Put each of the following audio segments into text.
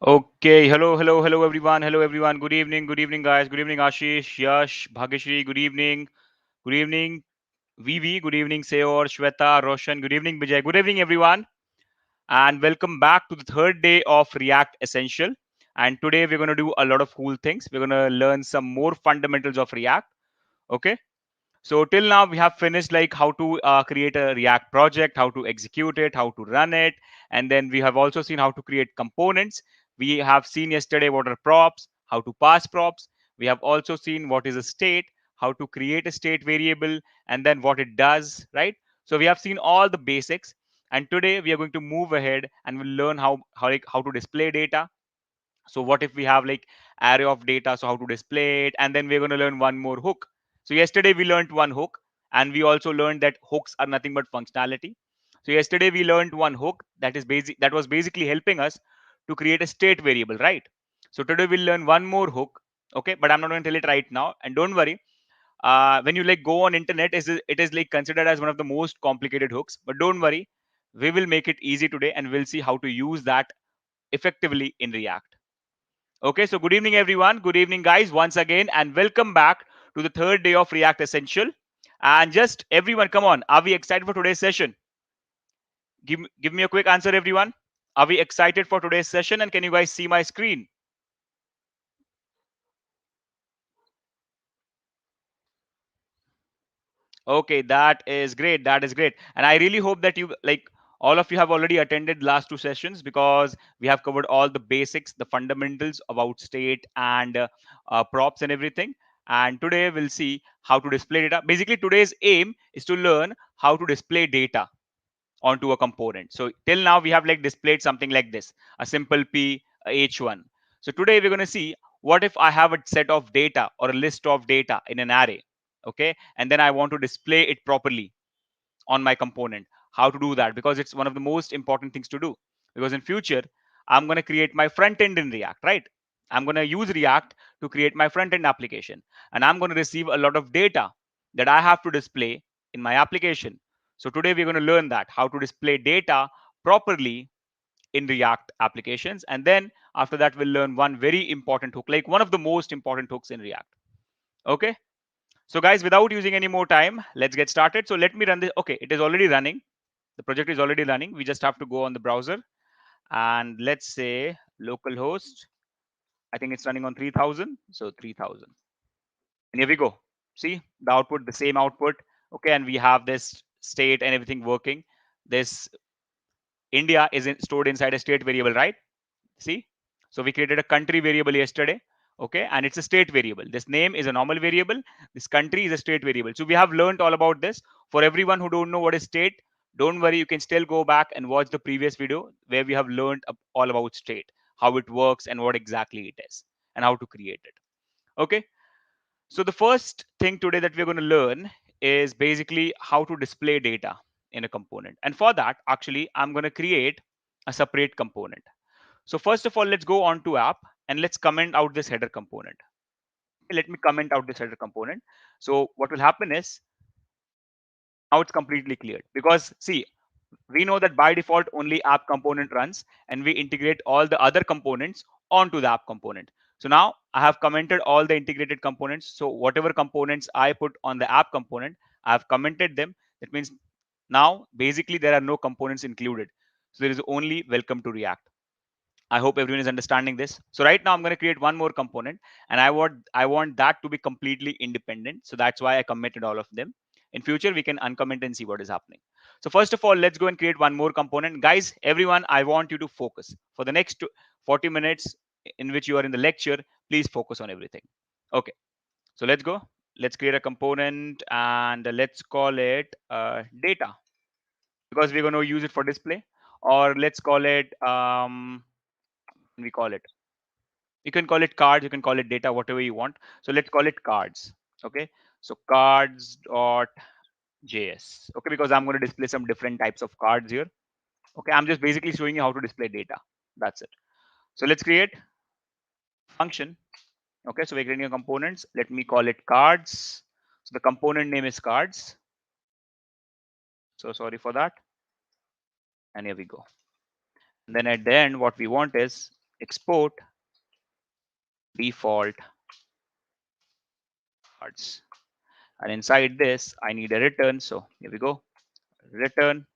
Okay, hello everyone, hello everyone. Good evening, guys. Good evening, Ashish, Yash, Bhageshri. Good evening, Vivi. Good evening, Seor, Shweta, Roshan. Good evening, Vijay. Good evening, everyone, and welcome back to the third day of React Essential. And today we're going to do a lot of cool things. We're going to learn some more fundamentals of React. Okay, so till now we have finished like how to create a React project, how to execute it, how to run it, and then we have also seen how to create components. We have seen yesterday what are props, how to pass props. We have also seen what is a state, how to create a state variable, and then what it does, right? So we have seen all the basics, and today we are going to move ahead and we'll learn how to display data. So what if we have like array of data, so how to display it, and then we're going to learn one more hook. So yesterday we learned one hook, and we also learned that hooks are nothing but functionality. So yesterday we learned one hook that was basically helping us to create a state variable, right? So today we'll learn one more hook. Okay, but I'm not going to tell it right now, and don't worry. When you like go on internet, it is like considered as one of the most complicated hooks, but don't worry, we will make it easy today and we'll see how to use that effectively in React. Okay, so good evening, everyone. Good evening, guys, once again, and welcome back to the third day of React Essential. And just everyone, come on, are we excited for today's session? Give me a quick answer, everyone. Are we excited for today's session? And can you guys see my screen? Okay, that is great. That is great. And I really hope that you like all of you have already attended last two sessions because we have covered all the basics, the fundamentals about state and props and everything. And today we'll see how to display data. Basically, today's aim is to learn how to display data onto a component. So till now we have like displayed something like this, a simple P, a H1. So today we're going to see what if I have a set of data or a list of data in an array, okay, and then I want to display it properly on my component. How to do that? Because it's one of the most important things to do. Because in future, I'm going to create my front end in React, right? I'm going to use React to create my front end application, and I'm going to receive a lot of data that I have to display in my application. So today we're going to learn that how to display data properly in React applications, and then after that we'll learn one very important hook, like one of the most important hooks in React. Okay. So guys, without using any more time, let's get started. So let me run this. Okay, it is already running. The project is already running. We just have to go on the browser and let's say localhost. I think it's running on 3000. So 3000. And here we go. See the output, the same output. Okay, and we have this state and everything working. This India is stored inside a state variable, right? See, so we created a country variable yesterday. Okay, and it's a state variable. This name is a normal variable. This country is a state variable. So we have learned all about this. For everyone who don't know what is state, don't worry, you can still go back and watch the previous video where we have learned all about state, how it works and what exactly it is and how to create it. Okay, so the first thing today that we're going to learn is basically how to display data in a component. And for that, actually, I'm going to create a separate component. So first of all, let's go on to app and let's comment out this header component. Let me comment out this header component. So what will happen is now it's completely cleared because see, we know that by default only app component runs and we integrate all the other components onto the app component. So now I have commented all the integrated components. So whatever components I put on the app component, I have commented them. That means now basically there are no components included. So there is only welcome to React. I hope everyone is understanding this. So right now I'm going to create one more component and I want that to be completely independent. So that's why I committed all of them. In future, we can uncomment and see what is happening. So first of all, let's go and create one more component. Guys, everyone, I want you to focus. For the next 40 minutes in which you are in the lecture, please focus on everything. Okay, so let's go. Let's create a component and let's call it data because we're going to use it for display. Or let's call it, we call it, you can call it cards, you can call it data, whatever you want. So let's call it cards. Okay, so cards.js. Okay, because I'm going to display some different types of cards here. Okay, I'm just basically showing you how to display data. That's it. So let's create function. Okay, so we're creating a components. Let me call it cards. So the component name is cards. So sorry for that. And here we go. And then at the end, what we want is export default cards. And inside this, I need a return. So here we go, return.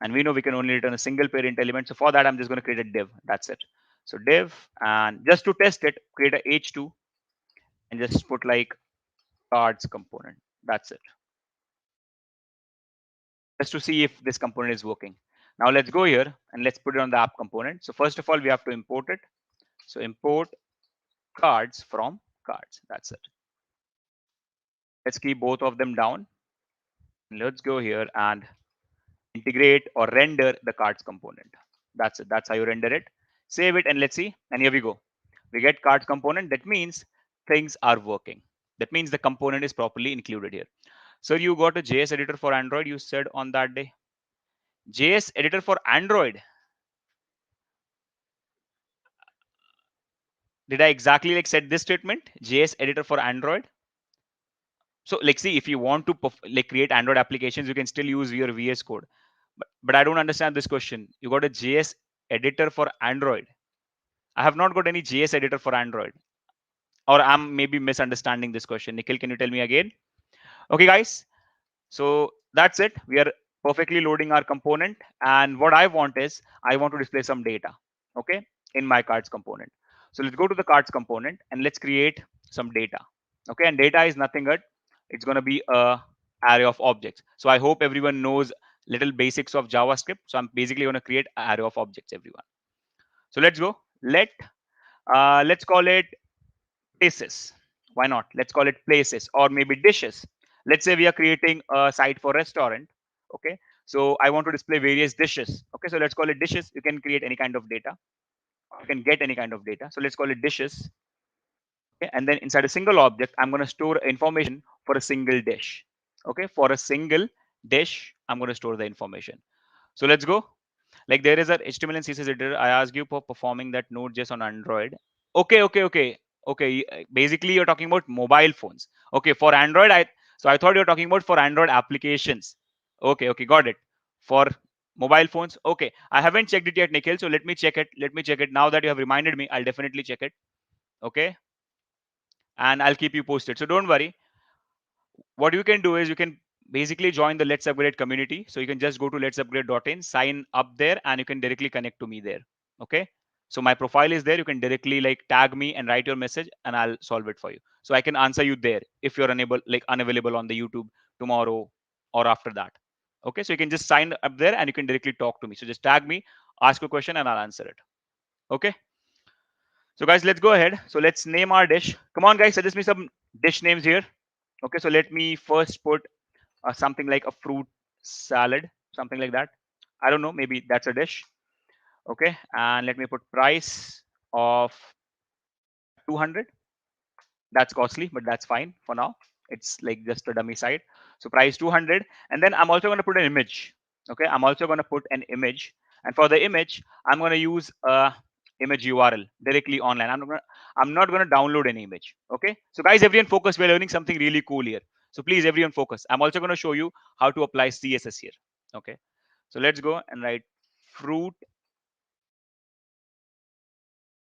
And we know we can only return a single parent element. So for that, I'm just going to create a div. That's it. So div, and just to test it, create a h2 and just put like cards component. That's it. Just to see if this component is working. Now let's go here and let's put it on the app component. So first of all, we have to import it. So import cards from cards. That's it. Let's keep both of them down. Let's go here and integrate or render the cards component. That's it. That's how you render it. Save it and let's see. And here we go. We get cards component. That means things are working. That means the component is properly included here. So you got a JS editor for Android, you said on that day. JS editor for Android. Did I exactly like said this statement? JS editor for Android. So like see, if you want to like create Android applications, you can still use your VS Code. But I don't understand this question. You got a JS editor for Android. I have not got any JS editor for Android. Or I'm maybe misunderstanding this question. Nikhil, can you tell me again? Okay, guys. So that's it. We are perfectly loading our component. And what I want is I want to display some data, okay, in my cards component. So let's go to the cards component and let's create some data. Okay, and data is nothing but it's going to be a array of objects. So I hope everyone knows little basics of JavaScript. So I'm basically going to create an array of objects, everyone. So let's go. Let's call it places. Why not? Let's call it places or maybe dishes. Let's say we are creating a site for restaurant. Okay. So I want to display various dishes. Okay. So let's call it dishes. You can create any kind of data. You can get any kind of data. So let's call it dishes. Okay. And then inside a single object, I'm going to store information for a single dish. Okay. For a single dish, I'm going to store the information. So let's go. Like there is a HTML and CSS editor. I asked you for performing that Node.js on Android. Okay. Basically, you're talking about mobile phones. Okay, for Android, I thought you're talking about for Android applications. Okay, got it. For mobile phones. Okay, I haven't checked it yet, Nikhil. So let me check it. Let me check it. Now that you have reminded me, I'll definitely check it. Okay, and I'll keep you posted. So don't worry. What you can do is you can basically join the Let's Upgrade community. So you can just go to letsupgrade.in, sign up there, and you can directly connect to me there. Okay. So my profile is there. You can directly like tag me and write your message, and I'll solve it for you. So I can answer you there if you're unavailable on the YouTube tomorrow or after that. Okay. So you can just sign up there and you can directly talk to me. So just tag me, ask a question, and I'll answer it. Okay. So guys, let's go ahead. So let's name our dish. Come on, guys, suggest me some dish names here. Okay. So let me first put something like a fruit salad, something like that. I don't know, maybe that's a dish. Okay, and let me put price of 200. That's costly, but that's fine for now. It's like just a dummy site. So price 200, and then I'm also going to put an image. Okay, I'm also going to put an image, and for the image, I'm going to use a image URL directly online. I'm not going to download any image. Okay, so guys, everyone focus. We're learning something really cool here. So please, everyone focus. I'm also going to show you how to apply CSS here. Okay, so let's go and write fruit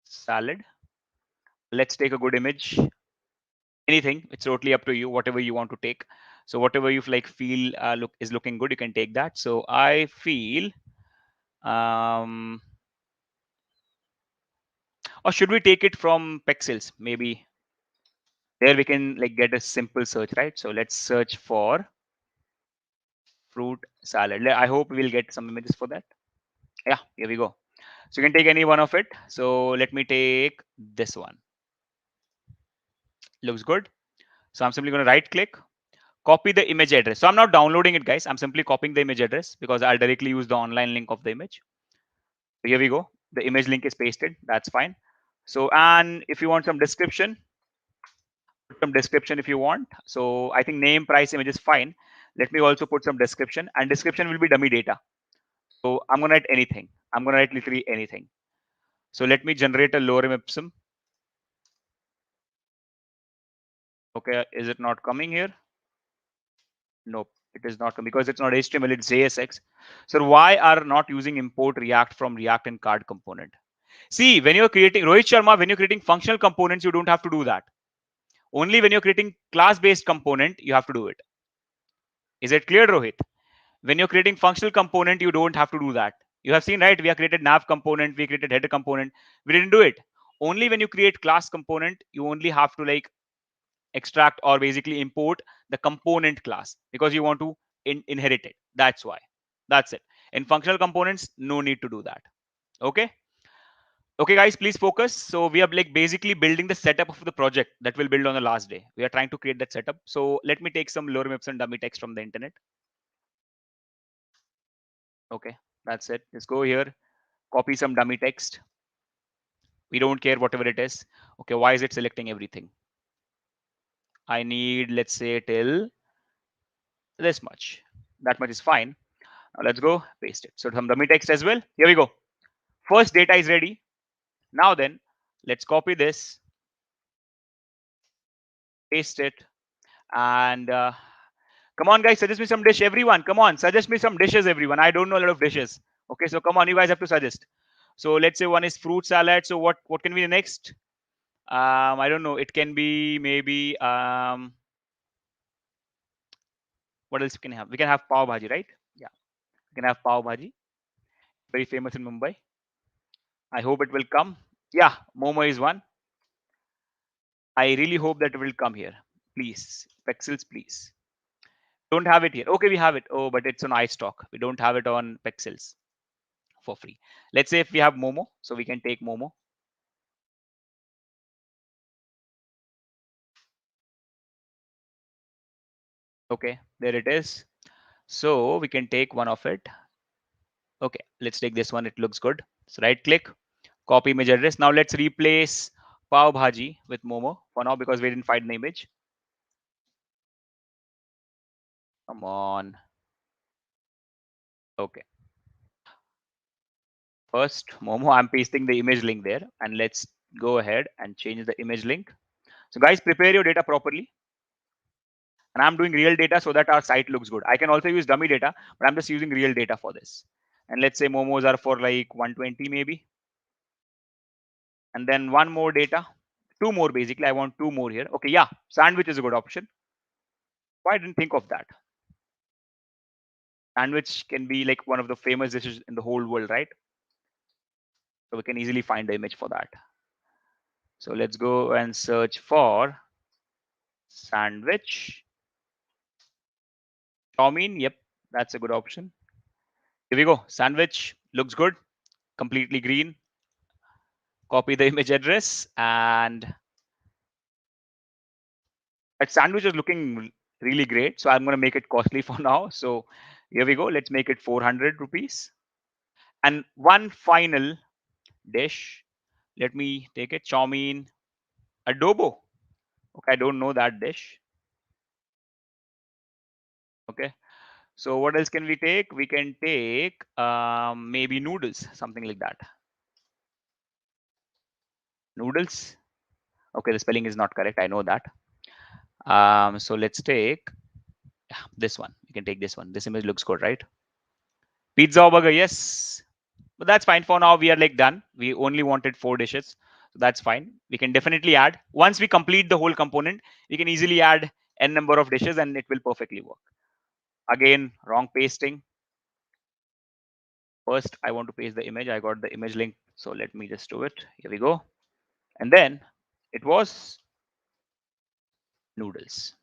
salad. Let's take a good image. Anything, it's totally up to you. Whatever you want to take. So whatever you like feel is looking good, you can take that. So I feel, or should we take it from pixels? Maybe there we can like get a simple search, right? So let's search for fruit salad. I hope we'll get some images for that. Yeah, here we go. So you can take any one of it. So let me take this one. Looks good. So I'm simply going to right click, copy the image address. So I'm not downloading it, guys. I'm simply copying the image address because I'll directly use the online link of the image. So here we go. The image link is pasted. That's fine. So, and if you want some description, put some description if you want. So I think name, price, image is fine. Let me also put some description, and description will be dummy data. So I'm going to write anything. I'm going to write literally anything. So let me generate a lorem ipsum. Okay, is it not coming here? Nope, it is not because it's not HTML, it's JSX. So why are not using import React from React and card component? See, when you're creating Rohit Sharma, when you're creating functional components, you don't have to do that. Only when you're creating class-based component, you have to do it. Is it clear, Rohit? When you're creating functional component, you don't have to do that. You have seen, right? We have created nav component, we created header component. We didn't do it. Only when you create class component, you only have to like extract or basically import the component class because you want to inherit it. That's why. That's it. In functional components, no need to do that. Okay. Okay, guys, please focus. So we are like basically building the setup of the project that we'll build on the last day. We are trying to create that setup. So let me take some lorem ipsum dummy text from the internet. Okay, that's it. Just go here, copy some dummy text. We don't care whatever it is. Okay, why is it selecting everything? I need, let's say, till this much. That much is fine. Now let's go paste it. So some dummy text as well. Here we go. First data is ready. Now then, let's copy this, paste it, and come on, guys, suggest me some dish. Everyone, come on, suggest me some dishes. Everyone, I don't know a lot of dishes. Okay, so come on, you guys have to suggest. So let's say one is fruit salad. So what can be the next? I don't know. It can be maybe what else we can have? We can have pav bhaji, right? Yeah, we can have pav bhaji. Very famous in Mumbai. I hope it will come. Yeah, momo is one. I really hope that it will come here. Please, Pexels, please. Don't have it here. Okay, we have it. Oh, but it's on iStock. We don't have it on Pexels for free. Let's say if we have Momo, so we can take Momo. Okay, there it is. So we can take one of it. Okay, let's take this one. It looks good. So right click, copy image address. Now let's replace Pav Bhaji with Momo for now because we didn't find the image. Come on. Okay. First, Momo, I'm pasting the image link there, and let's go ahead and change the image link. So guys, prepare your data properly. And I'm doing real data so that our site looks good. I can also use dummy data, but I'm just using real data for this. And let's say momos are for like 120 maybe. And then one more data, two more basically. I want two more here. Okay, yeah, sandwich is a good option. Why didn't think of that? Sandwich can be like one of the famous dishes in the whole world, right? So we can easily find the image for that. So let's go and search for sandwich. Chow mein, yep, that's a good option. Here we go. Sandwich looks good, completely green. Copy the image address, and that sandwich is looking really great. So I'm going to make it costly for now. So here we go. Let's make it 400 rupees. And one final dish. Let me take it. Chow mein adobo. Okay, I don't know that dish. Okay. So what else can we take? We can take maybe noodles, something like that. Noodles. Okay, the spelling is not correct. I know that. So let's take this one. We can take this one. This image looks good, right? Pizza or burger, yes. But that's fine for now. We are like done. We only wanted 4 dishes. So that's fine. We can definitely add. Once we complete the whole component, we can easily add n number of dishes and it will perfectly work. Again, wrong pasting. First, I want to paste the image. I got the image link. So let me just do it. Here we go. And then it was noodles.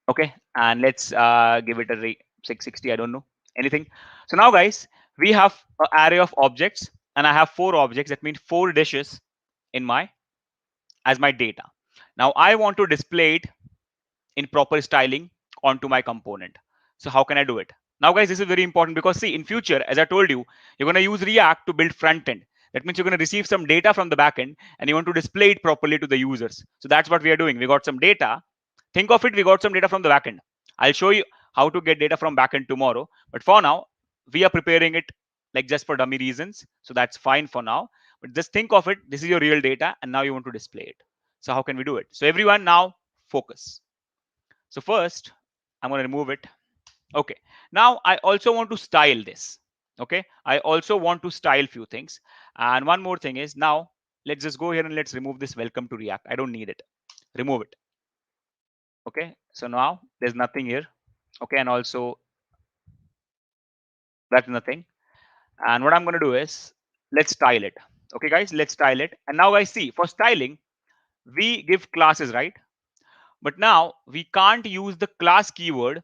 Okay. And let's give it a 660. I don't know anything. So now, guys, we have an array of objects and I have 4 objects. That means 4 dishes in my as my data. Now I want to display it in proper styling onto my component. So how can I do it? Now, guys, this is very important because see, in future, as I told you, you're going to use React to build front end. That means you're going to receive some data from the backend and you want to display it properly to the users. So that's what we are doing. We got some data. Think of it, we got some data from the backend. I'll show you how to get data from backend tomorrow. But for now, we are preparing it like just for dummy reasons. So that's fine for now. But just think of it. This is your real data and now you want to display it. So how can we do it? So everyone now focus. So first, I'm going to remove it. Okay. Now I also want to style this. Okay, I also want to style few things. And one more thing is, now let's just go here and let's remove this welcome to React. I don't need it. Remove it. Okay, so now there's nothing here. Okay, and also that's nothing. And what I'm going to do is, let's style it. Okay guys, let's style it. And now guys, see, for styling we give classes, right? But now we can't use the class keyword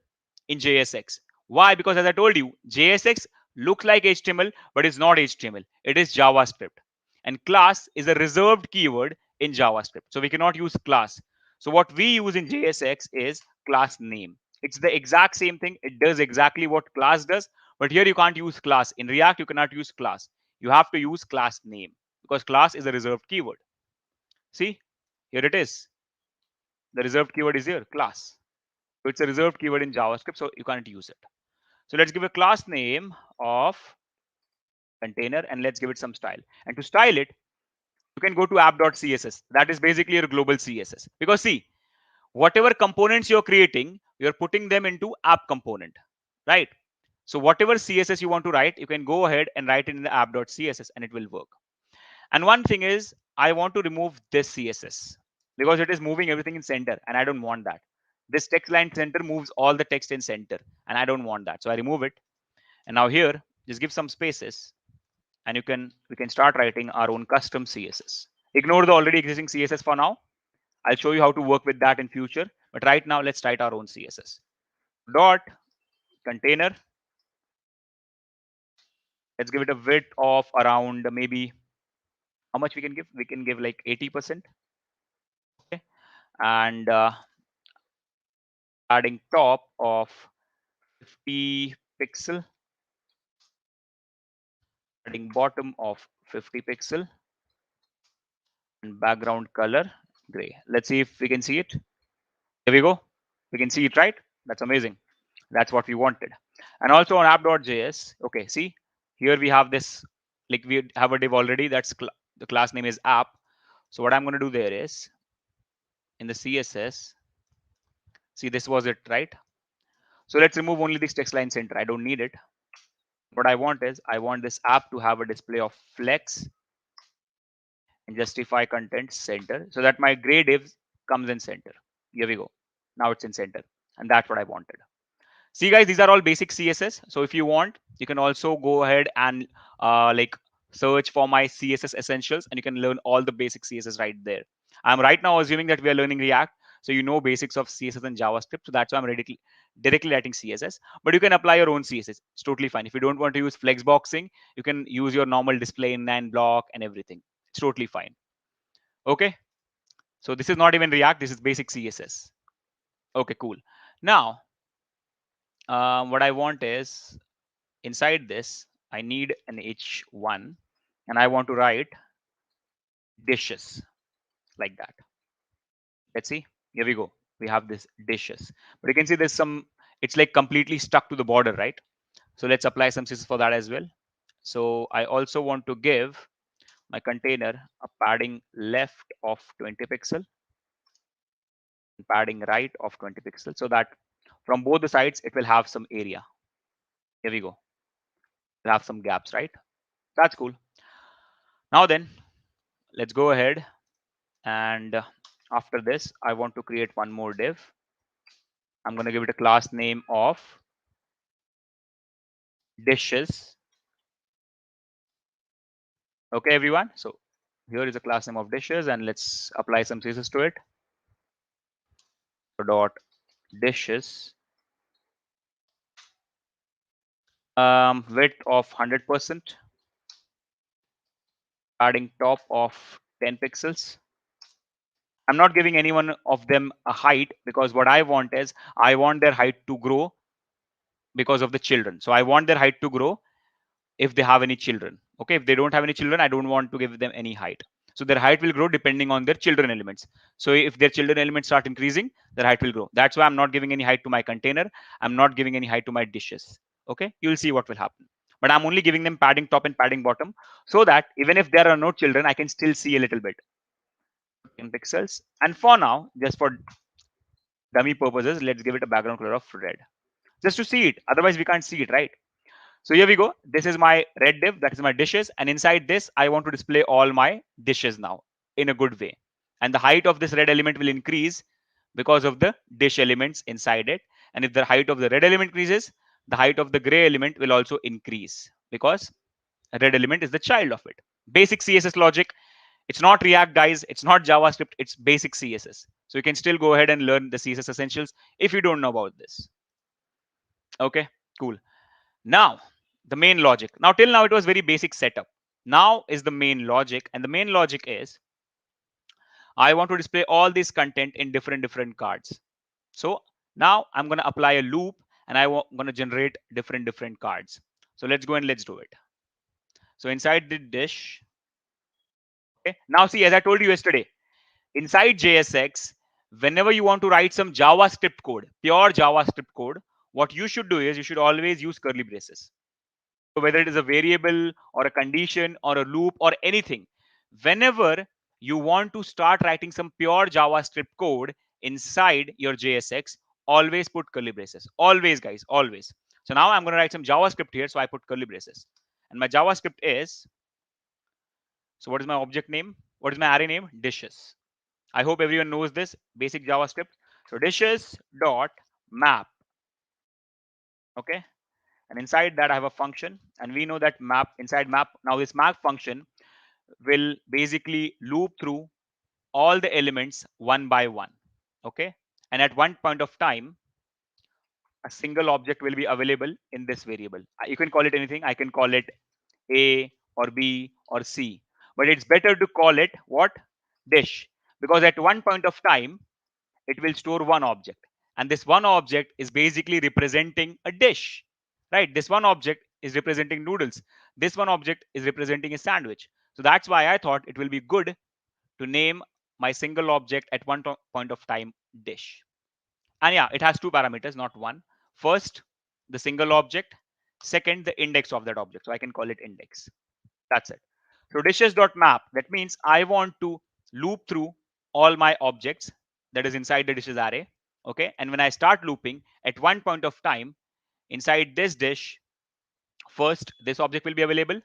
in JSX. Why? Because as I told you, JSX looks like HTML, but it's not HTML. It is JavaScript. And class is a reserved keyword in JavaScript. So we cannot use class. So what we use in JSX is class name. It's the exact same thing. It does exactly what class does. But here you can't use class. In React, you cannot use class. You have to use class name because class is a reserved keyword. See, here it is. The reserved keyword is here, class. So it's a reserved keyword in JavaScript, so you can't use it. So let's give a class name of container and let's give it some style. And to style it, you can go to app.css. That is basically your global CSS. Because see, whatever components you're creating, you're putting them into app component, right? So whatever CSS you want to write, you can go ahead and write it in the app.css and it will work. And one thing is, I want to remove this CSS because it is moving everything in center and I don't want that. This text line center moves all the text in center and I don't want that. So I remove it. And now here, just give some spaces and we can start writing our own custom CSS. Ignore the already existing CSS for now. I'll show you how to work with that in future. But right now, let's write our own CSS. Dot container. Let's give it a width of around maybe how much we can give? We can give like 80%. Okay. And adding top of 50 pixel, adding bottom of 50 pixel, and background color gray. Let's see if we can see it. Here we go. We can see it, right? That's amazing. That's what we wanted. And also on app.js, okay, see, here we have this, like we have a div already. That's the class name is app. So what I'm going to do there is in the CSS, see, this was it, right? So let's remove only this text line center. I don't need it. What I want is I want this app to have a display of flex and justify content center so that my gray div comes in center. Here we go. Now it's in center. And that's what I wanted. See guys, these are all basic CSS. So if you want, you can also go ahead and like search for my CSS essentials and you can learn all the basic CSS right there. I'm right now assuming that we are learning React. So you know basics of CSS and JavaScript. So that's why I'm directly writing CSS. But you can apply your own CSS. It's totally fine. If you don't want to use flexboxing, you can use your normal display inline block and everything. It's totally fine. Okay. So this is not even React. This is basic CSS. Okay, cool. Now, what I want is inside this, I need an H1 and I want to write dishes like that. Let's see. Here we go. We have this dishes. But you can see there's some, it's like completely stuck to the border, right? So let's apply some CSS for that as well. So I also want to give my container a padding left of 20 pixel, padding right of 20 pixels so that from both the sides, it will have some area. Here we go. We'll have some gaps, right? That's cool. Now then, let's go ahead and after this, I want to create one more div. I'm going to give it a class name of dishes. Okay, everyone. So here is a class name of dishes and let's apply some CSS to it. So dot dishes, width of 100%, adding top of 10 pixels. I'm not giving any one of them a height because what I want is I want their height to grow because of the children. So I want their height to grow if they have any children. Okay, if they don't have any children, I don't want to give them any height. So their height will grow depending on their children elements. So if their children elements start increasing, their height will grow. That's why I'm not giving any height to my container. I'm not giving any height to my dishes. Okay, you'll see what will happen. But I'm only giving them padding top and padding bottom so that even if there are no children, I can still see a little bit. 10 pixels. And for now, just for dummy purposes, let's give it a background color of red. Just to see it. Otherwise, we can't see it, right? So here we go. This is my red div, that is my dishes, and inside this I want to display all my dishes now in a good way. And the height of this red element will increase because of the dish elements inside it. And if the height of the red element increases, the height of the gray element will also increase because a red element is the child of it. Basic CSS logic. It's not React, guys. It's not JavaScript. It's basic CSS. So you can still go ahead and learn the CSS essentials if you don't know about this. Okay, cool. Now, the main logic. Now, till now, it was very basic setup. Now is the main logic. And the main logic is I want to display all this content in different cards. So now I'm going to apply a loop and I'm going to generate different cards. So let's go and let's do it. So inside the dish, okay. Now see, as I told you yesterday, inside JSX, whenever you want to write some JavaScript code, pure JavaScript code, what you should do is you should always use curly braces. So whether it is a variable or a condition or a loop or anything, whenever you want to start writing some pure JavaScript code inside your JSX, always put curly braces. Always, guys, always. So now I'm going to write some JavaScript here. So I put curly braces. And my JavaScript is, so what is my object name? What is my array name? Dishes. I hope everyone knows this basic JavaScript. So dishes dot map. Okay. And inside that I have a function, and we know that map inside map. Now this map function will basically loop through all the elements one by one. Okay. And at one point of time, a single object will be available in this variable. You can call it anything. I can call it A or B or C, but it's better to call it what? Dish, because at one point of time it will store one object, and this one object is basically representing a dish, right? This one object is representing noodles, this one object is representing a sandwich. So that's why I thought it will be good to name my single object at one point of time dish. And yeah, it has two parameters, not one. First, the single object. Second, the index of that object. So I can call it index. That's it. So dishes.map, that means I want to loop through all my objects that is inside the dishes array. Okay. And when I start looping at one point of time inside this dish, first this object will be available.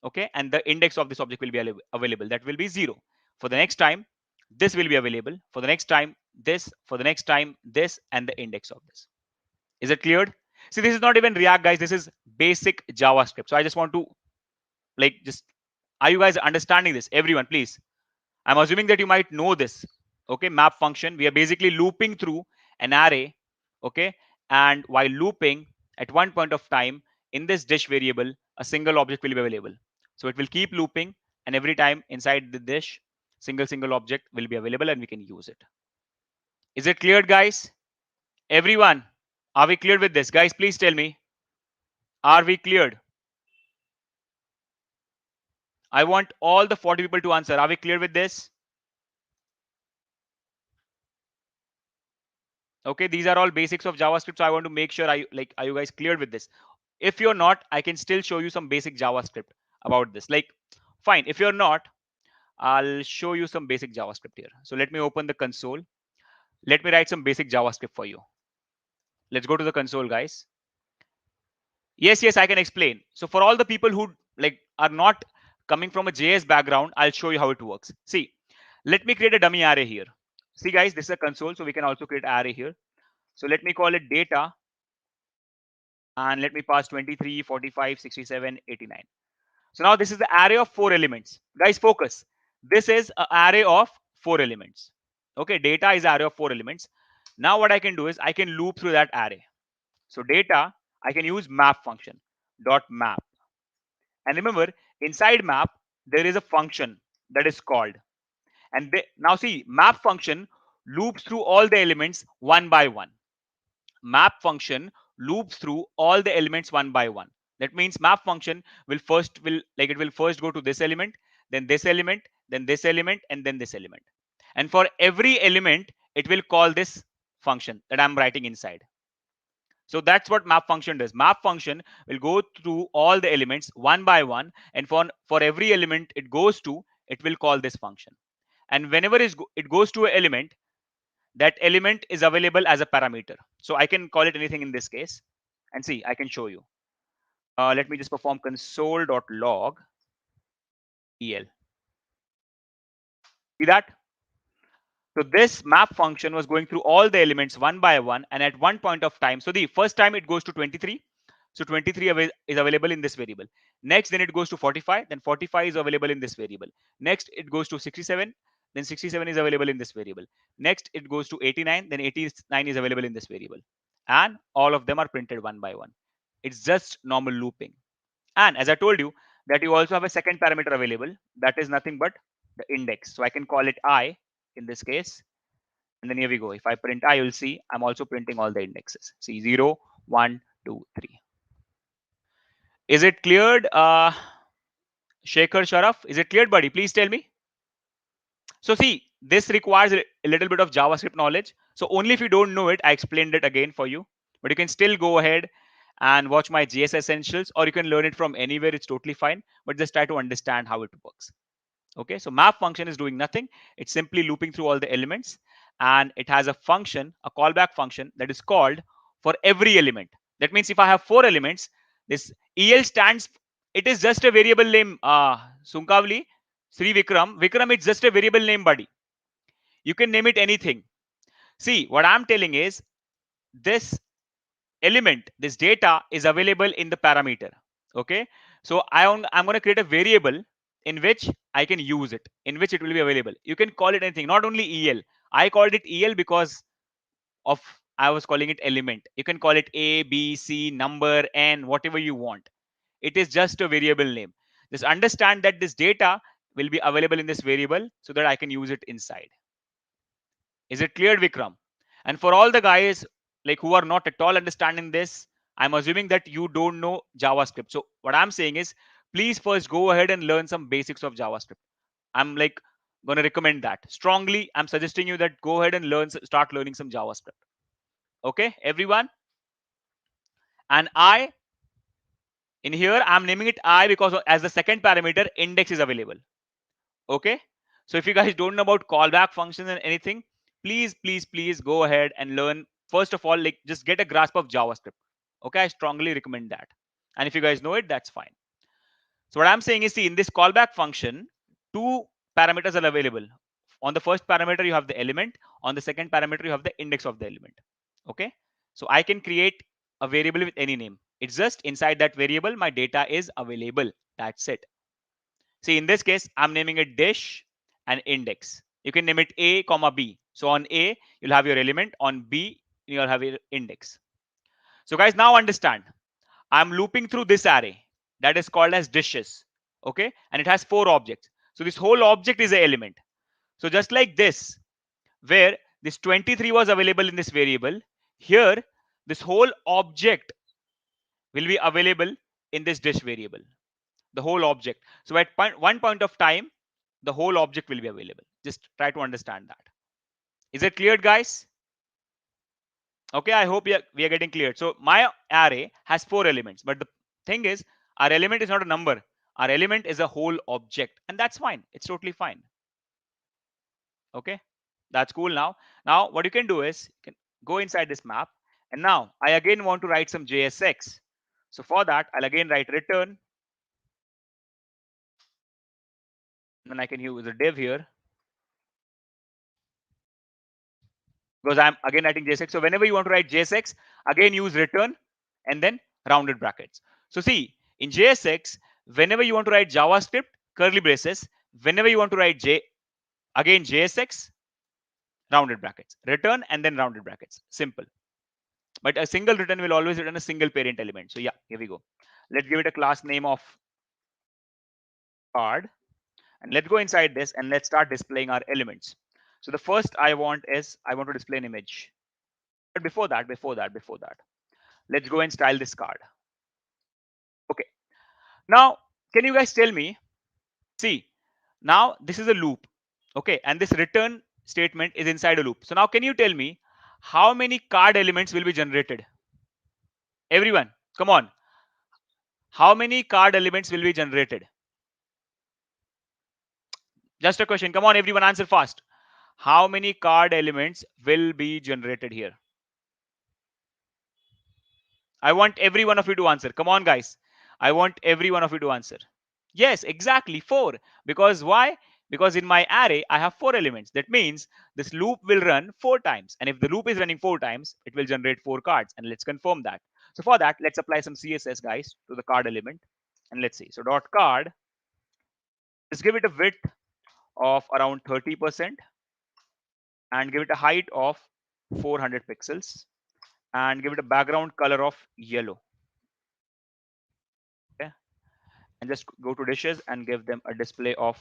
Okay. And the index of this object will be available. That will be 0. For the next time, this will be available. For the next time, this. For the next time, this, and the index of this. Is it cleared? See, this is not even React, guys. This is basic JavaScript. So I just want to just, are you guys understanding this? Everyone, please. I'm assuming that you might know this. Okay, map function. We are basically looping through an array. Okay, and while looping at one point of time in this dish variable, a single object will be available. So it will keep looping, and every time inside the dish, single object will be available, and we can use it. Is it cleared, guys? Everyone, are we cleared with this? Guys, please tell me. Are we cleared? I want all the 40 people to answer. Are we clear with this? Okay, these are all basics of JavaScript. So I want to make sure are you guys cleared with this? If you're not, I can still show you some basic JavaScript about this. Like, fine. If you're not, I'll show you some basic JavaScript here. So let me open the console. Let me write some basic JavaScript for you. Let's go to the console, guys. Yes, I can explain. So for all the people who are not coming from a JS background, I'll show you how it works. See, let me create a dummy array here. See, guys, this is a console, so we can also create array here. So let me call it data, and let me pass 23, 45, 67, 89. So now this is the array of 4 elements. Guys, focus. This is an array of 4 elements. Okay, data is array of 4 elements. Now what I can do is I can loop through that array. So data, I can use map function, dot map. And remember, inside map, there is a function that is called. And now see, map function loops through all the elements one by one. Map function loops through all the elements one by one. That means map function will first go to this element, then this element, then this element, and then this element. And for every element, it will call this function that I'm writing inside. So that's what map function does. Map function will go through all the elements one by one, and for every element it goes to, it will call this function. And whenever it goes to an element, that element is available as a parameter. So I can call it anything in this case. And see, I can show you. Let me just perform console.log el. See that? So this map function was going through all the elements one by one, and at one point of time, so the first time it goes to 23. So 23 is available in this variable. Next, then it goes to 45. Then 45 is available in this variable. Next, it goes to 67. Then 67 is available in this variable. Next, it goes to 89. Then 89 is available in this variable. And all of them are printed one by one. It's just normal looping. And as I told you, that you also have a second parameter available. That is nothing but the index. So I can call it I in this case. And then here we go. If I print I, you'll see I'm also printing all the indexes. See 0, 1, 2, 3. Is it cleared? Shekhar Sharaf, is it cleared, buddy? Please tell me. So see, this requires a little bit of JavaScript knowledge. So only if you don't know it, I explained it again for you. But you can still go ahead and watch my JS Essentials, or you can learn it from anywhere. It's totally fine. But just try to understand how it works. Okay, so map function is doing nothing. It's simply looping through all the elements, and it has a function, a callback function that is called for every element. That means if I have 4 elements, this el stands, it is just a variable name. Sunkavli, Sri Vikram, it's just a variable name, buddy. You can name it anything. See, what I'm telling is this element, this data is available in the parameter. Okay, so I'm going to create a variable in which I can use it, in which it will be available. You can call it anything, not only el. I called it el because of I was calling it element. You can call it a, b, c, number, n, whatever you want. It is just a variable name. Just understand that this data will be available in this variable so that I can use it inside. Is it clear, Vikram? And for all the guys like who are not at all understanding this, I'm assuming that you don't know JavaScript. So what I'm saying is, please first go ahead and learn some basics of JavaScript. I'm like going to recommend that strongly. I'm suggesting you that go ahead and start learning some JavaScript. Okay, everyone. And I in here, I'm naming it I because as the second parameter, index is available. Okay, so if you guys don't know about callback functions and anything, please go ahead and learn. First of all, like just get a grasp of JavaScript. Okay, I strongly recommend that. And if you guys know it, that's fine. So what I'm saying is, see, in this callback function, 2 parameters are available. On the first parameter, you have the element. On the second parameter, you have the index of the element. Okay, so I can create a variable with any name. It's just inside that variable, my data is available. That's it. See, in this case, I'm naming it dish and index. You can name it A, comma B. So on A, you'll have your element. On B, you'll have your index. So guys, now understand. I'm looping through this array that is called as dishes. Okay, and it has 4 objects. So this whole object is an element. So just like this, where this 23 was available in this variable, here this whole object will be available in this dish variable. The whole object. So at one point of time, the whole object will be available. Just try to understand that. Is it clear, guys? Okay, I hope we are getting clear. So my array has 4 elements, but the thing is, our element is not a number. Our element is a whole object, and that's fine. It's totally fine. Okay, that's cool. Now what you can do is you can go inside this map, and now I again want to write some JSX. So for that, I'll again write return, and I can use a div here because I'm again writing JSX. So whenever you want to write JSX, again use return and then rounded brackets. So see, in JSX, whenever you want to write JavaScript, curly braces, whenever you want to write again JSX, rounded brackets, return and then rounded brackets. Simple. But a single return will always return a single parent element. So yeah, here we go. Let's give it a class name of card. And let's go inside this and let's start displaying our elements. So the first I want to display an image. But before that, let's go and style this card. Okay. Now, can you guys tell me? See, now this is a loop. Okay. And this return statement is inside a loop. So now can you tell me how many card elements will be generated? Everyone, come on. How many card elements will be generated? Just a question. Come on, everyone, answer fast. How many card elements will be generated here? I want every one of you to answer. Come on, guys. I want every one of you to answer. Yes, exactly, 4. Because why? Because in my array, I have 4 elements. That means this loop will run 4 times. And if the loop is running 4 times, it will generate 4 cards. And let's confirm that. So for that, let's apply some CSS, guys, to the card element. And let's see. So dot card, just give it a width of around 30% and give it a height of 400 pixels and give it a background color of yellow. Okay. And just go to dishes and give them a display of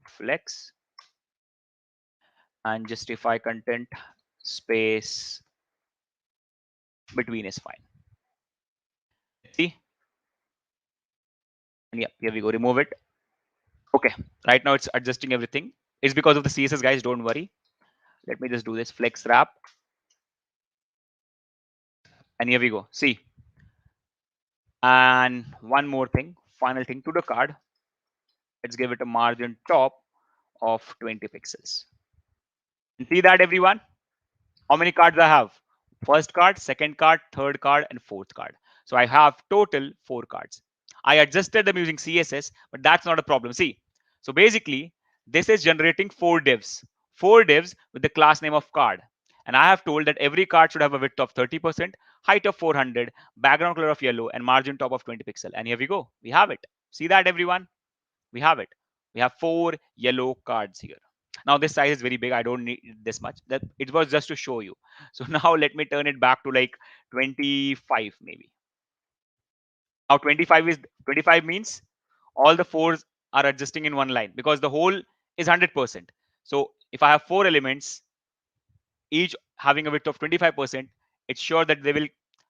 flex and justify content space between is fine. See? And yeah, here we go. Remove it. Okay. Right now it's adjusting everything. It's because of the CSS, guys. Don't worry. Let me just do this flex wrap. And here we go. See. And one more thing, final thing to the card. Let's give it a margin top of 20 pixels. And see that, everyone? How many cards I have? First card, second card, third card, and fourth card. So I have total 4 cards. I adjusted them using CSS, but that's not a problem. See, so basically, this is generating 4 divs with the class name of card. And I have told that every card should have a width of 30%, height of 400, background color of yellow, and margin top of 20 pixel. And here we go. We have it. See that, everyone? We have it. We have 4 yellow cards here. Now this size is very big. I don't need this much. That it was just to show you. So now let me turn it back to like 25 maybe. Now 25 means all the 4s are adjusting in one line because the whole is 100%. So if I have 4 elements, each having a width of 25%, it's sure that they will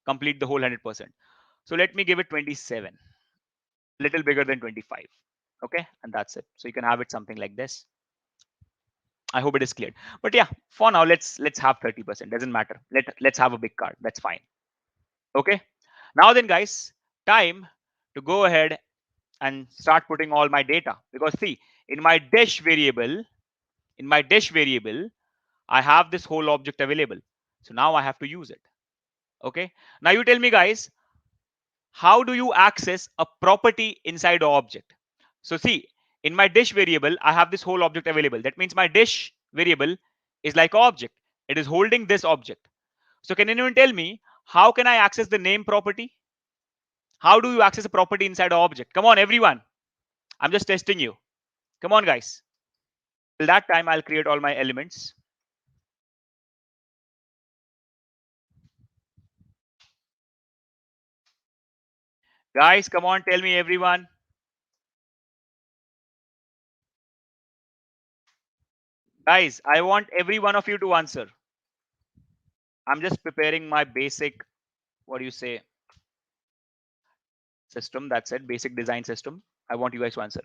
complete the whole 100%. So let me give it 27, little bigger than 25. Okay, and that's it. So you can have it something like this. I hope it is clear. But yeah, for now, let's have 30%. Doesn't matter. Let's have a big card. That's fine. Okay. Now then, guys, time to go ahead and start putting all my data. Because see, in my dish variable, I have this whole object available. So now I have to use it. Okay. Now you tell me, guys, how do you access a property inside an object? So see, in my dish variable, I have this whole object available. That means my dish variable is like object. It is holding this object. So can anyone tell me how can I access the name property? How do you access a property inside an object? Come on, everyone. I'm just testing you. Come on, guys. Till that time, I'll create all my elements. Guys, come on, tell me, everyone. Guys, I want every one of you to answer. I'm just preparing my basic, what do you say, system. That's it, basic design system. I want you guys to answer.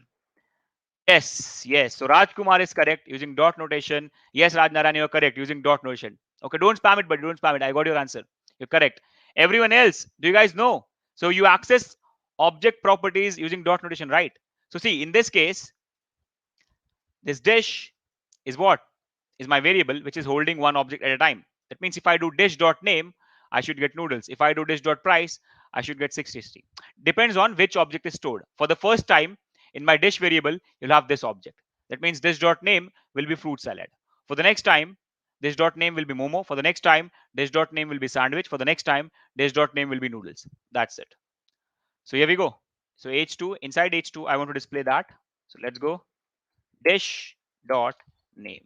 Yes, yes. So Rajkumar is correct using dot notation. Yes, Rajnaran, you're correct using dot notation. Okay, don't spam it, but don't spam it. I got your answer. You're correct. Everyone else, do you guys know? So you access object properties using dot notation, right? So see, in this case, this dish is what? Is my variable, which is holding one object at a time. That means if I do dish dot name, I should get noodles. If I do dish dot price, I should get 660. Depends on which object is stored. For the first time in my dish variable, you'll have this object. That means dish dot name will be fruit salad. For the next time, dish dot name will be momo. For the next time, dish dot name will be sandwich. For the next time, dish dot name will be noodles. That's it. So here we go. So h2, inside h2, I want to display that. So let's go dish dot name.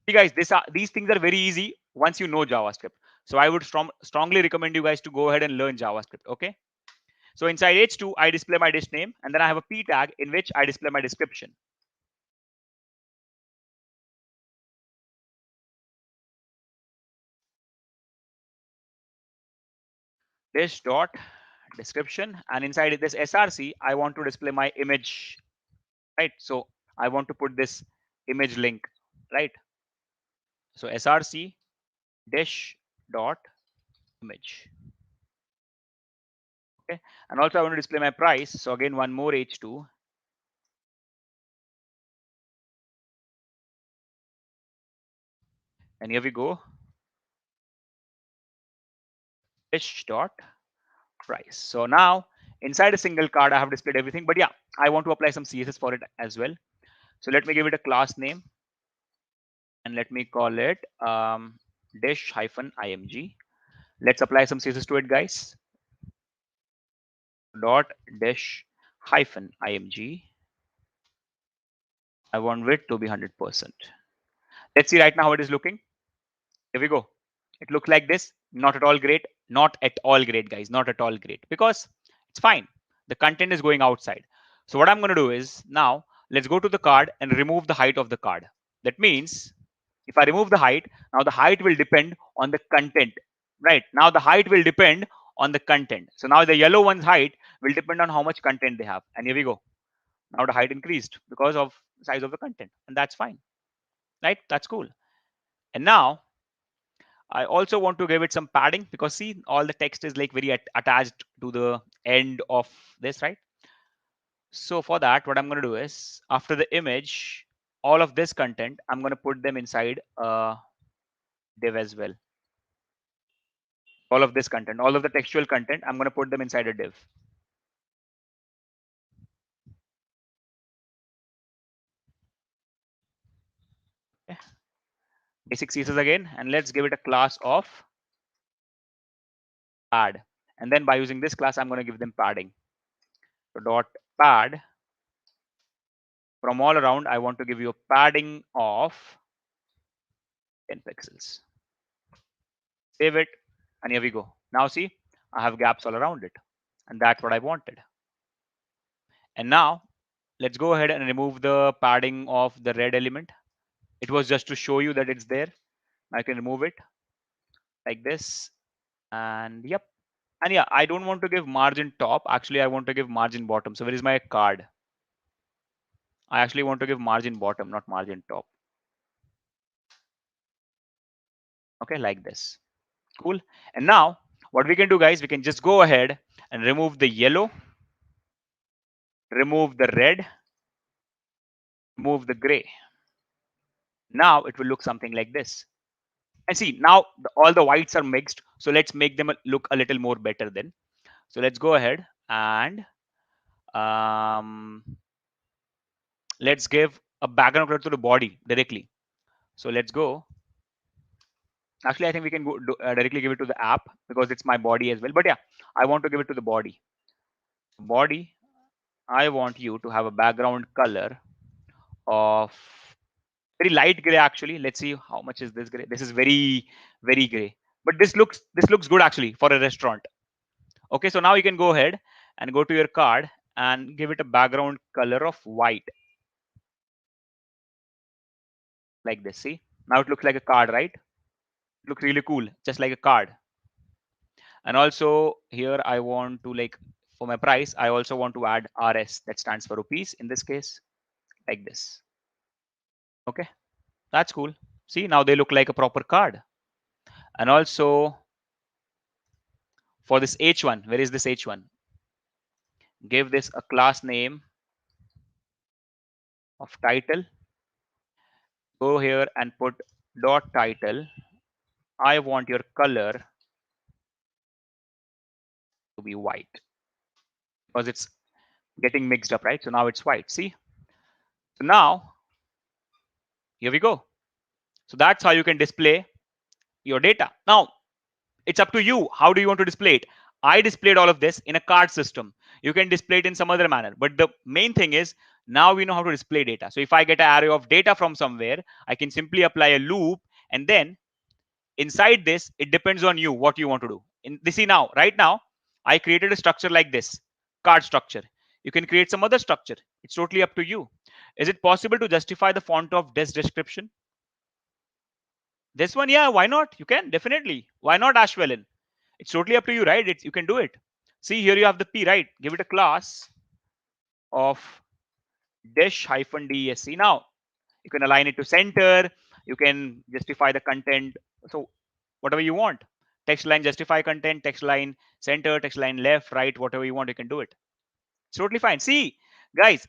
See guys, these things are very easy once you know JavaScript. So I would strongly recommend you guys to go ahead and learn JavaScript. Okay. So inside h2, I display my dish name, and then I have a p tag in which I display my description. Dish dot description, and inside this src, I want to display my image. Right. So I want to put this image link. Right. So src dish dot image. Okay. And also I want to display my price. So again, one more h2. And here we go. Dish dot price. So now inside a single card, I have displayed everything, but yeah, I want to apply some CSS for it as well. So let me give it a class name and let me call it dish-img. Let's apply some CSS to it, guys. Dot dish-img. I want width to be 100%. Let's see right now how it is looking. Here we go. It looks like this. Not at all great. Not at all great, guys. Not at all great. Because it's fine. The content is going outside. So what I'm going to do is now let's go to the card and remove the height of the card. That means if I remove the height, now the height will depend on the content. Right? Now the height will depend on the content. So now the yellow one's height will depend on how much content they have. And here we go. Now the height increased because of the size of the content. And that's fine. Right? That's cool. And now I also want to give it some padding because see all the text is like very attached to the end of this, right? So for that, what I'm going to do is after the image, all of this content, I'm going to put them inside a div as well. All of this content, all of the textual content, I'm going to put them inside a div. Okay. Basic CSS again, and let's give it a class of pad. And then by using this class, I'm going to give them padding. So dot pad. From all around, I want to give you a padding of 10 pixels. Save it, and here we go. Now see, I have gaps all around it, and that's what I wanted. And now let's go ahead and remove the padding of the red element. It was just to show you that it's there. I can remove it like this, and yep. And yeah, I don't want to give margin top. Actually, I want to give margin bottom. So where is my card? I actually want to give margin bottom, not margin top. Okay, like this. Cool. And now what we can do, guys, we can just go ahead and remove the yellow, remove the red, remove the gray. Now it will look something like this. And see, now all the whites are mixed. So let's make them look a little more better then. So let's go ahead and let's give a background color to the body directly. So let's go. Actually, I think we can go directly give it to the app because it's my body as well. But yeah, I want to give it to the body. Body, I want you to have a background color of very light gray. Actually, let's see how much is this gray. This is very gray, but this looks good actually for a restaurant. Okay, so now you can go ahead and go to your card and give it a background color of white like this. See, now it looks like a card, right? It looks really cool, just like a card. And also here I want to, like, for my price, I also want to add RS, that stands for rupees in this case, like this. Okay, that's cool. See, now they look like a proper card. And also for this H1, where is this H1? Give this a class name of title. Go here and put dot title. I want your color to be white because it's getting mixed up, right? So now it's white. See, so now here we go. So that's how you can display your data. Now it's up to you. How do you want to display it? I displayed all of this in a card system. You can display it in some other manner, but the main thing is now we know how to display data. So if I get an array of data from somewhere, I can simply apply a loop, and then inside this, it depends on you what you want to do. In this, see, now right now I created a structure like this, card structure. You can create some other structure. It's totally up to you. Is it possible to justify the font of this description? This one, yeah, why not? You can definitely. Why not Ashwellin? It's totally up to you, right? You can do it. See, here you have the P, right? Give it a class of dish-desc. Now you can align it to center. You can justify the content. So whatever you want. Text line justify content, text line center, text line left, right, whatever you want, you can do it. It's totally fine. See, guys,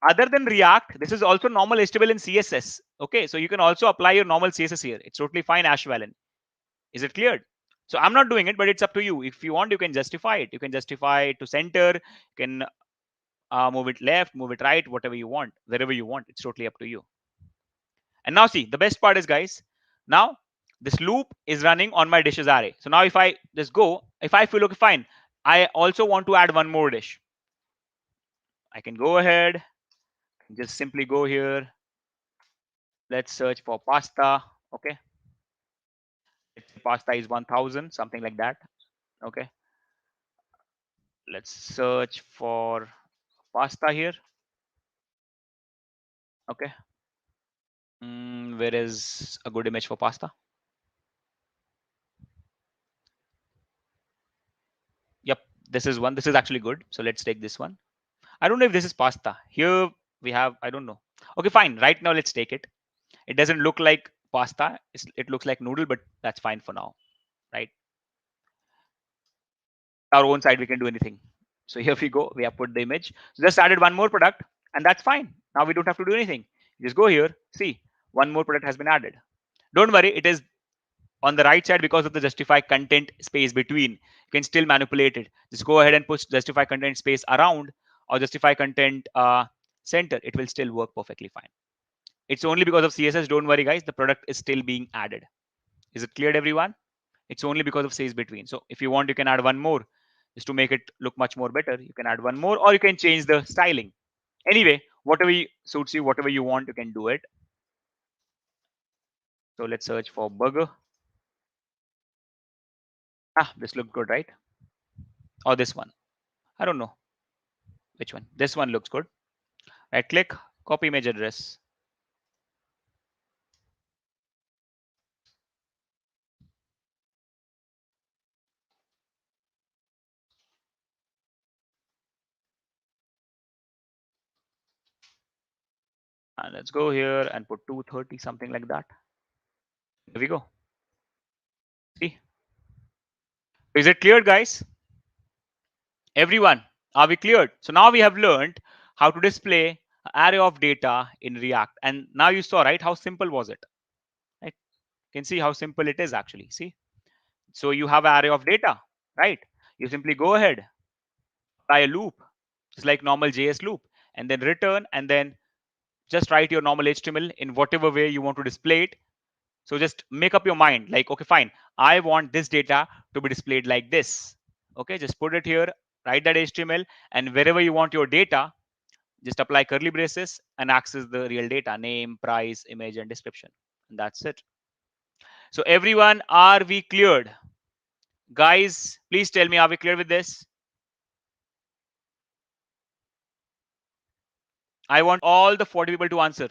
other than React, this is also normal HTML and CSS. Okay, so you can also apply your normal CSS here. It's totally fine, Ashwellin. Is it cleared? So I'm not doing it, but it's up to you. If you want, you can justify it. You can justify it to center. You can move it left, move it right, whatever you want, wherever you want. It's totally up to you. And now see, the best part is, guys, now this loop is running on my dishes array. So now if I just go, if I feel okay, fine, I also want to add one more dish. I can go ahead, just simply go here. Let's search for pasta. Okay. Pasta is 1000, something like that. Okay. Let's search for pasta here. Okay. Where is a good image for pasta? Yep. This is one. This is actually good. So let's take this one. I don't know if this is pasta. Here we have, I don't know. Okay, fine. Right now, let's take it. It doesn't look like pasta. It looks like noodle, but that's fine for now, right? Our own side, we can do anything. So here we go. We have put the image. So just added one more product, and that's fine. Now we don't have to do anything. Just go here. See, one more product has been added. Don't worry. It is on the right side because of the justify content space between. You can still manipulate it. Just go ahead and push justify content space around or justify content center. It will still work perfectly fine. It's only because of CSS. Don't worry, guys. The product is still being added. Is it clear, everyone? It's only because of space between. So if you want, you can add one more just to make it look much more better. You can add one more, or you can change the styling. Anyway, whatever suits you, whatever you want, you can do it. So let's search for burger. This looked good, right? Or this one. I don't know which one. This one looks good. Right click, copy image address. And let's go here and put 230, something like that. There we go. See? Is it clear, guys? Everyone, are we cleared? So now we have learned how to display an array of data in React. And now you saw, right? How simple was it? Right? You can see how simple it is actually. See? So you have an array of data, right? You simply go ahead, apply a loop, just like normal JS loop, and then return, and then just write your normal HTML in whatever way you want to display it. So just make up your mind, like, okay, fine, I want this data to be displayed like this. Okay, just put it here, write that HTML, and wherever you want your data, just apply curly braces and access the real data, name, price, image, and description. And that's it. So everyone, are we cleared? Guys, please tell me, are we clear with this? I want all the 40 people to answer.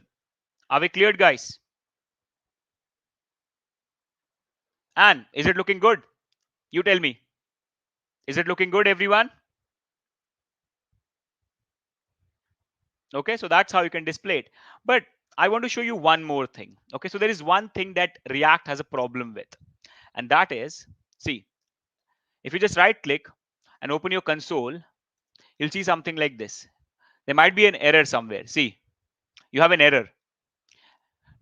Are we cleared, guys? And is it looking good? You tell me. Is it looking good, everyone? Okay, so that's how you can display it. But I want to show you one more thing. Okay, so there is one thing that React has a problem with, and that is, see, if you just right click and open your console, you'll see something like this. There might be an error somewhere. See, you have an error.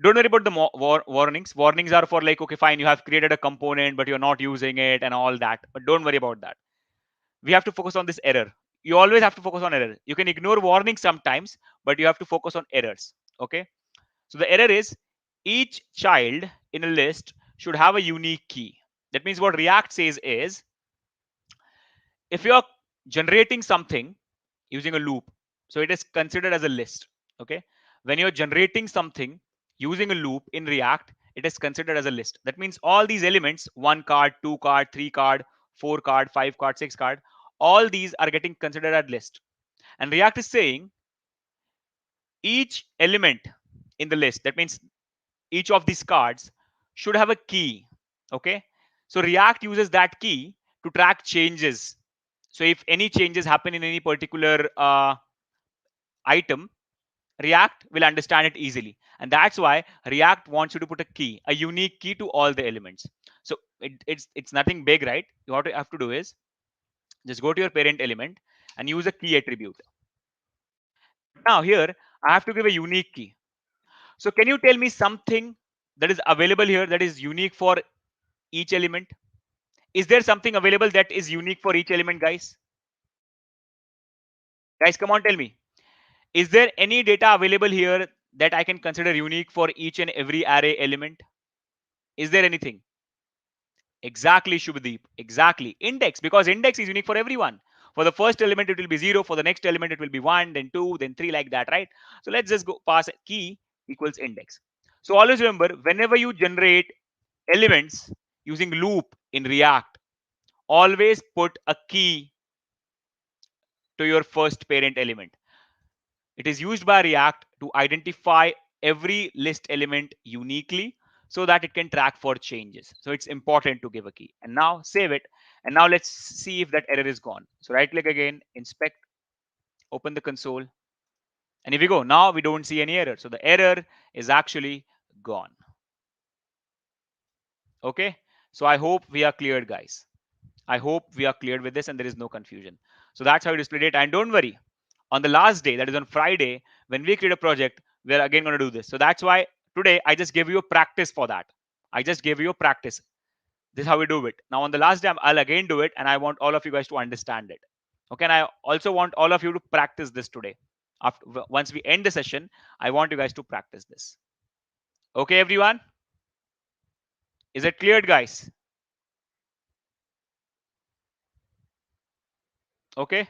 Don't worry about the warnings. Warnings are for like, okay, fine, you have created a component, but you're not using it and all that. But don't worry about that. We have to focus on this error. You always have to focus on error. You can ignore warnings sometimes, but you have to focus on errors. Okay. So the error is each child in a list should have a unique key. That means what React says is, if you're generating something using a loop, so it is considered as a list. Okay. When you're generating something using a loop in React, it is considered as a list. That means all these elements, 1 card, 2 card, 3 card, 4 card, 5 card, 6 card, all these are getting considered as list. And React is saying each element in the list, that means each of these cards should have a key. Okay. So React uses that key to track changes. So if any changes happen in any particular item, React will understand it easily. And that's why React wants you to put a key, a unique key to all the elements. So it's nothing big, right? What you have to do is just go to your parent element and use a key attribute. Now here, I have to give a unique key. So can you tell me something that is available here that is unique for each element? Is there something available that is unique for each element, guys? Guys, come on, tell me. Is there any data available here that I can consider unique for each and every array element? Is there anything? Exactly, Shubhadeep. Exactly. Index, because index is unique for everyone. For the first element, it will be 0. For the next element, it will be 1, then 2, then 3, like that, right? So let's just go pass key equals index. So always remember, whenever you generate elements using loop in React, always put a key to your first parent element. It is used by React to identify every list element uniquely so that it can track for changes. So it's important to give a key. And now save it. And now let's see if that error is gone. So right click again, inspect, open the console. And here we go. Now we don't see any error. So the error is actually gone. Okay. So I hope we are cleared, guys. I hope we are cleared with this and there is no confusion. So that's how you display data. And don't worry, on the last day, that is on Friday, when we create a project, we're again going to do this. So that's why today I just gave you a practice for that. I just gave you a practice. This is how we do it. Now on the last day, I'll again do it, and I want all of you guys to understand it. Okay, and I also want all of you to practice this today. After once we end the session, I want you guys to practice this. Okay, everyone, is it cleared, guys? Okay,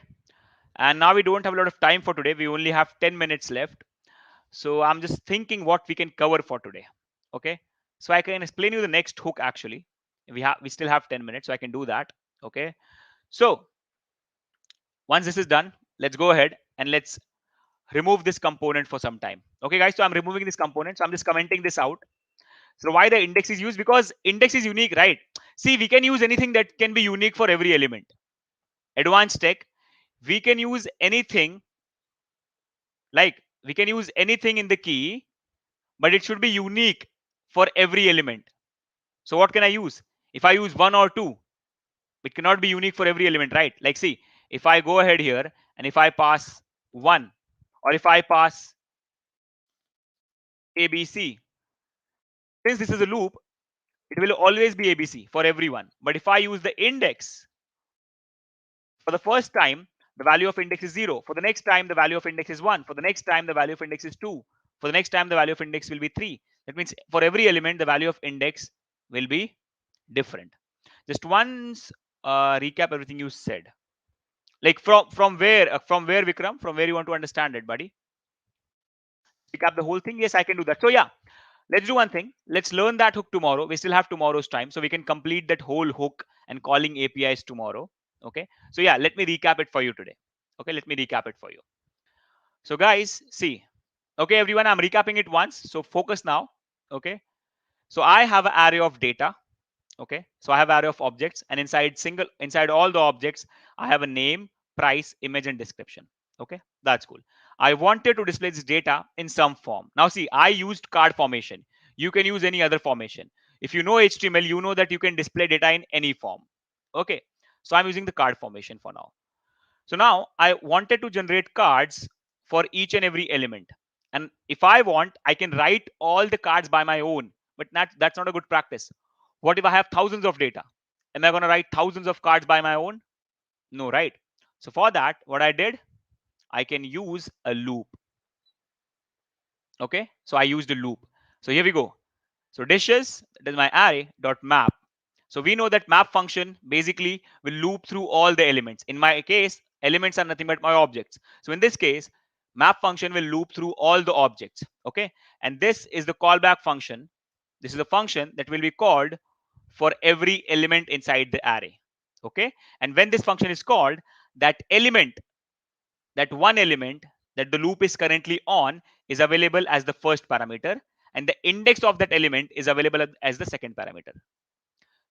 and now we don't have a lot of time for today. We only have 10 minutes left. So I'm just thinking what we can cover for today. Okay. So I can explain you the next hook actually. We still have 10 minutes, so I can do that. Okay. So once this is done, let's go ahead and let's remove this component for some time. Okay, guys. So I'm removing this component. So I'm just commenting this out. So why the index is used? Because index is unique, right? See, we can use anything that can be unique for every element. Advanced tech, we can use anything like we can use anything in the key, but it should be unique for every element. So what can I use? If I use 1 or 2, it cannot be unique for every element, right? Like see, if I go ahead here and if I pass 1 or if I pass ABC, since this is a loop, it will always be ABC for everyone. But if I use the index, for the first time, the value of index is 0. For the next time, the value of index is 1. For the next time, the value of index is 2. For the next time, the value of index will be 3. That means for every element, the value of index will be different. Just once recap everything you said. Like from where Vikram, from where you want to understand it, buddy? Recap the whole thing. Yes, I can do that. So yeah, let's do one thing. Let's learn that hook tomorrow. We still have tomorrow's time, so we can complete that whole hook and calling APIs tomorrow. Okay. So yeah, let me recap it for you today. Okay, let me recap it for you. So guys, see. Okay, everyone, I'm recapping it once. So focus now. Okay. So I have an array of data. Okay, so I have array of objects, and inside all the objects I have a name, price, image, and description. Okay, that's cool. I wanted to display this data in some form. Now see, I used card formation. You can use any other formation. If you know HTML, you know that you can display data in any form. Okay, so I'm using the card formation for now. So now I wanted to generate cards for each and every element, and if I want, I can write all the cards by my own, but that's not a good practice. What if I have thousands of data? Am I going to write thousands of cards by my own? No, right? So for that, what I did, I can use a loop. Okay, so I used a loop. So here we go. So dishes, that is my array dot map. So we know that map function basically will loop through all the elements. In my case, elements are nothing but my objects. So in this case, map function will loop through all the objects. Okay, and this is the callback function. This is a function that will be called for every element inside the array. Okay, and when this function is called, that element, that one element that the loop is currently on is available as the first parameter, and the index of that element is available as the second parameter.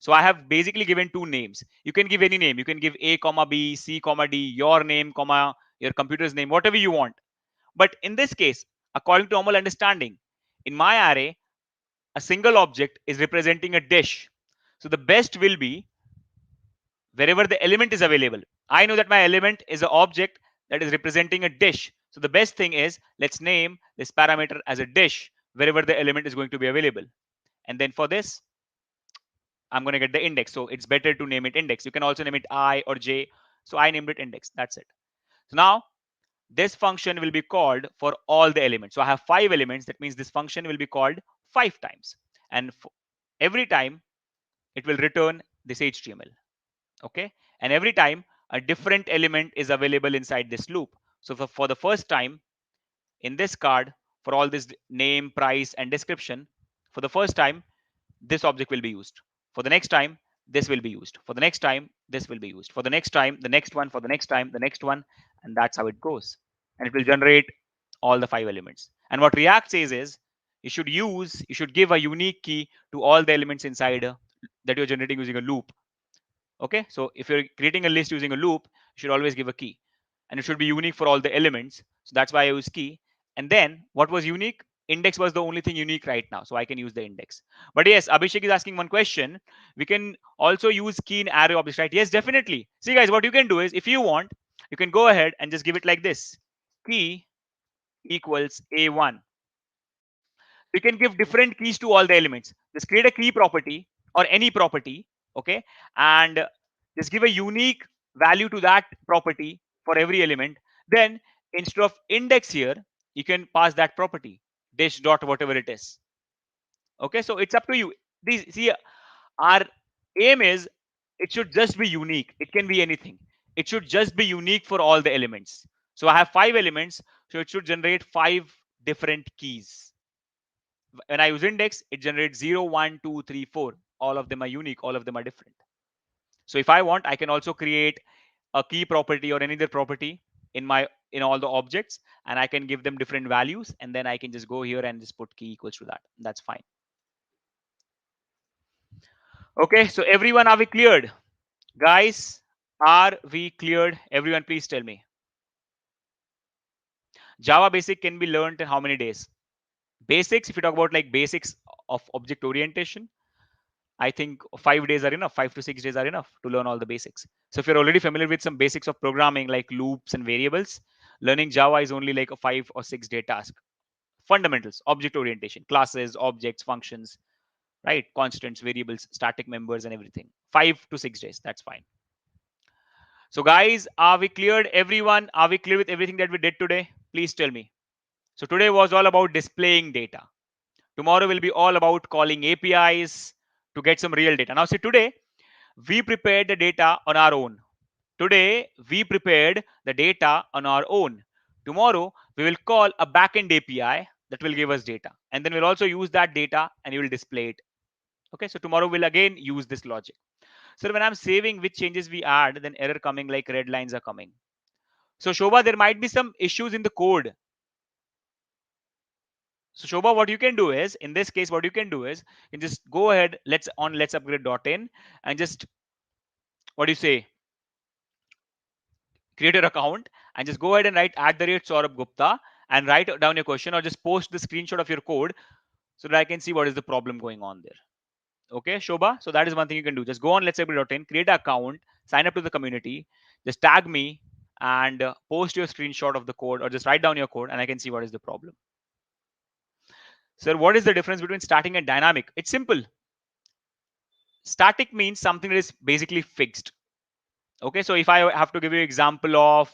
So I have basically given two names. You can give any name. You can give A comma B, C comma D, your name comma your computer's name, whatever you want. But in this case, according to normal understanding, in my array, a single object is representing a dish. So the best will be wherever the element is available. I know that my element is an object that is representing a dish. So the best thing is, let's name this parameter as a dish wherever the element is going to be available. And then for this, I'm going to get the index. So it's better to name it index. You can also name it I or J. So I named it index. That's it. So now this function will be called for all the elements. So I have 5 elements. That means this function will be called 5 times. And every time it will return this HTML. Okay. And every time a different element is available inside this loop. So for the first time in this card, for all this name, price, and description, for the first time, this object will be used. For the next time, this will be used. For the next time, this will be used. For the next time, the next one, for the next time, the next one, and that's how it goes. And it will generate all the 5 elements. And what React says is you should give a unique key to all the elements inside that you're generating using a loop. Okay, so if you're creating a list using a loop, you should always give a key, and it should be unique for all the elements. So that's why I use key. And then what was unique? Index was the only thing unique right now, so I can use the index. But yes, Abhishek is asking one question. We can also use key in array objects, right? Yes, definitely. See, guys, what you can do is, if you want, you can go ahead and just give it like this: key equals a1. We can give different keys to all the elements. Just create a key property or any property, okay, and just give a unique value to that property for every element. Then instead of index here, you can pass that property dish dot whatever it is. Okay, so it's up to you. These, see, our aim is it should just be unique. It can be anything. It should just be unique for all the elements. So I have 5 elements, so it should generate 5 different keys. When I use index, it generates 0, 1, 2, 3, 4. All of them are unique, all of them are different. So if I want, I can also create a key property or any other property in all the objects, and I can give them different values, and then I can just go here and just put key equals to that. That's fine. Okay, so everyone, are we cleared? Guys, are we cleared? Everyone, please tell me. Java basic can be learned in how many days? Basics, if you talk about like basics of object orientation, I think 5 days are enough. 5 to 6 days are enough to learn all the basics. So if you're already familiar with some basics of programming like loops and variables, learning Java is only like a 5 or 6 day task. Fundamentals, object orientation, classes, objects, functions, right? Constants, variables, static members, and everything. 5 to 6 days. That's fine. So guys, are we cleared? Everyone, are we clear with everything that we did today? Please tell me. So today was all about displaying data. Tomorrow will be all about calling APIs to get some real data. Now, see, today we prepared the data on our own. Today, we prepared the data on our own. Tomorrow, we will call a backend API that will give us data. And then we'll also use that data and you will display it. Okay, so tomorrow we'll again use this logic. So when I'm saving which changes we add, then error coming like red lines are coming. So Shobha, there might be some issues in the code. So Shobha, what you can do is, in this case, what you can do is, you can just go ahead, let's upgrade.in and just, what do you say, create your account and just go ahead and write @Saurabh Gupta and write down your question, or just post the screenshot of your code so that I can see what is the problem going on there. Okay, Shobha. So that is one thing you can do. Just go on LetsUpgrade.in, create an account, sign up to the community, just tag me and post your screenshot of the code, or just write down your code and I can see what is the problem. Sir, what is the difference between static and dynamic? It's simple. Static means something that is basically fixed. Okay, so if I have to give you an example of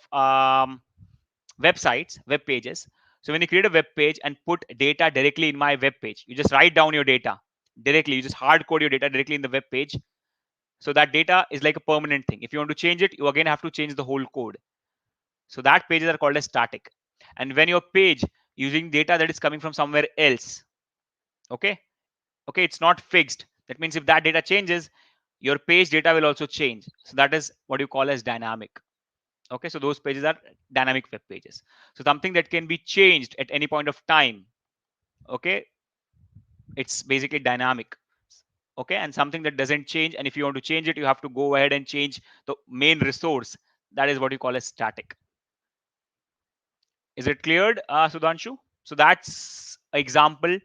websites, web pages. So when you create a web page and put data directly in my web page, you just write down your data directly. You just hard code your data directly in the web page. So that data is like a permanent thing. If you want to change it, you again have to change the whole code. So that pages are called as static. And when your page using data that is coming from somewhere else, okay, it's not fixed. That means if that data changes, your page data will also change. So that is what you call as dynamic. Okay, so those pages are dynamic web pages. So something that can be changed at any point of time. Okay, it's basically dynamic. Okay, and something that doesn't change, and if you want to change it, you have to go ahead and change the main resource. That is what you call as static. Is it cleared, Sudhanshu? So that's example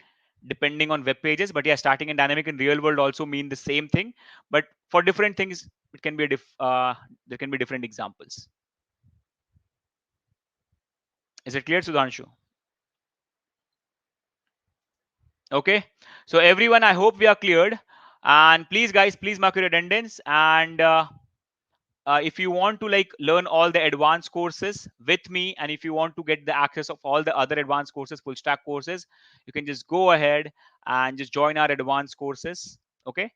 depending on web pages. But yeah, static and dynamic in real world also mean the same thing, but for different things it can be there can be different examples. Is it clear, Sudhanshu? Okay, so everyone, I hope we are cleared. And please guys, please mark your attendance. And if you want to like learn all the advanced courses with me, and if you want to get the access of all the other advanced courses, full stack courses, you can just go ahead and just join our advanced courses. Okay,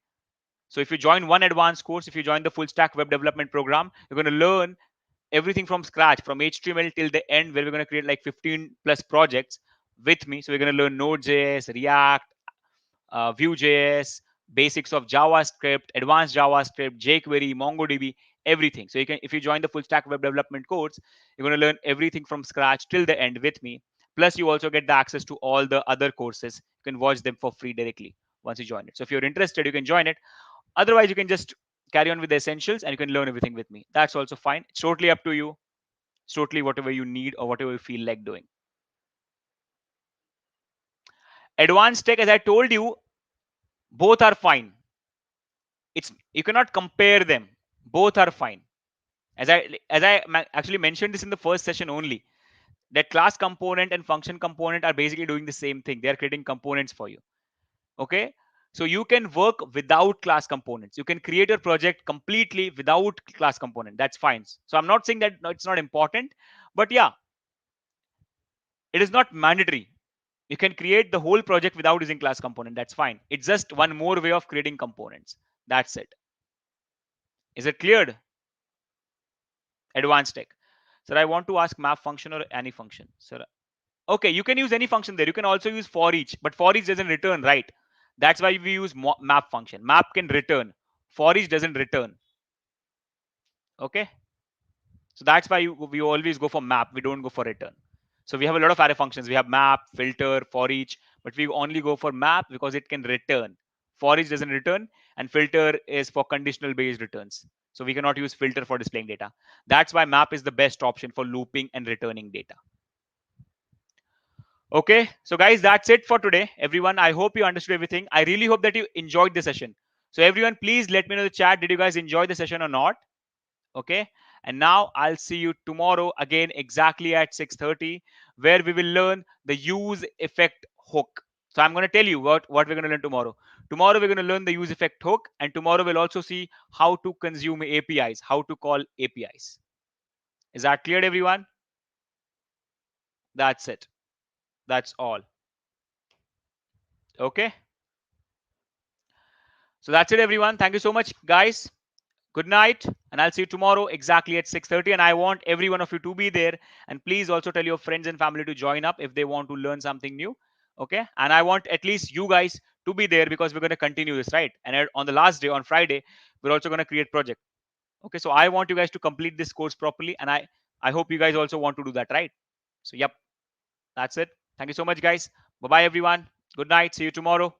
so if you join one advanced course, if you join the full stack web development program, you're going to learn everything from scratch, from HTML till the end, where we're going to create like 15 plus projects with me. So we're going to learn Node.js, React, Vue.js, basics of JavaScript, advanced JavaScript, jQuery, MongoDB, everything. So you can, if you join the full stack web development course, you're going to learn everything from scratch till the end with me. Plus, you also get the access to all the other courses. You can watch them for free directly once you join it. So if you're interested, you can join it. Otherwise, you can just carry on with the essentials and you can learn everything with me. That's also fine. It's totally up to you. It's totally whatever you need or whatever you feel like doing. Advanced tech, as I told you, both are fine. It's, you cannot compare them. Both are fine. As I actually mentioned this in the first session only, that class component and function component are basically doing the same thing. They are creating components for you. Okay, so you can work without class components. You can create your project completely without class component. That's fine. So I'm not saying that no, it's not important, but yeah, it is not mandatory. You can create the whole project without using class component. That's fine. It's just one more way of creating components. That's it. Is it cleared? Advanced tech. Sir, I want to ask map function or any function. Sir, okay, you can use any function there. You can also use for each, but for each doesn't return, right? That's why we use map function. Map can return. For each doesn't return. Okay, so that's why we always go for map. We don't go for return. So we have a lot of array functions. We have map, filter, for each, but we only go for map because it can return. For each doesn't return, and filter is for conditional based returns. So we cannot use filter for displaying data. That's why map is the best option for looping and returning data. Okay, so guys, that's it for today. Everyone, I hope you understood everything. I really hope that you enjoyed the session. So everyone, please let me know in the chat. Did you guys enjoy the session or not? Okay, and now I'll see you tomorrow again exactly at 6:30, where we will learn the use effect hook. So I'm going to tell you what we're going to learn tomorrow. Tomorrow we're going to learn the use effect hook, and tomorrow we'll also see how to consume APIs, how to call APIs. Is that clear, everyone? That's it. That's all. Okay, so that's it, everyone. Thank you so much, guys. Good night, and I'll see you tomorrow exactly at 6:30. And I want every one of you to be there. And please also tell your friends and family to join up if they want to learn something new. Okay, and I want at least you guys to be there because we're going to continue this, right? And on the last day, on Friday, we're also going to create project. Okay, so I want you guys to complete this course properly, and I hope you guys also want to do that, right? So yep, that's it. Thank you so much, guys. Bye bye, everyone. Good night. See you tomorrow.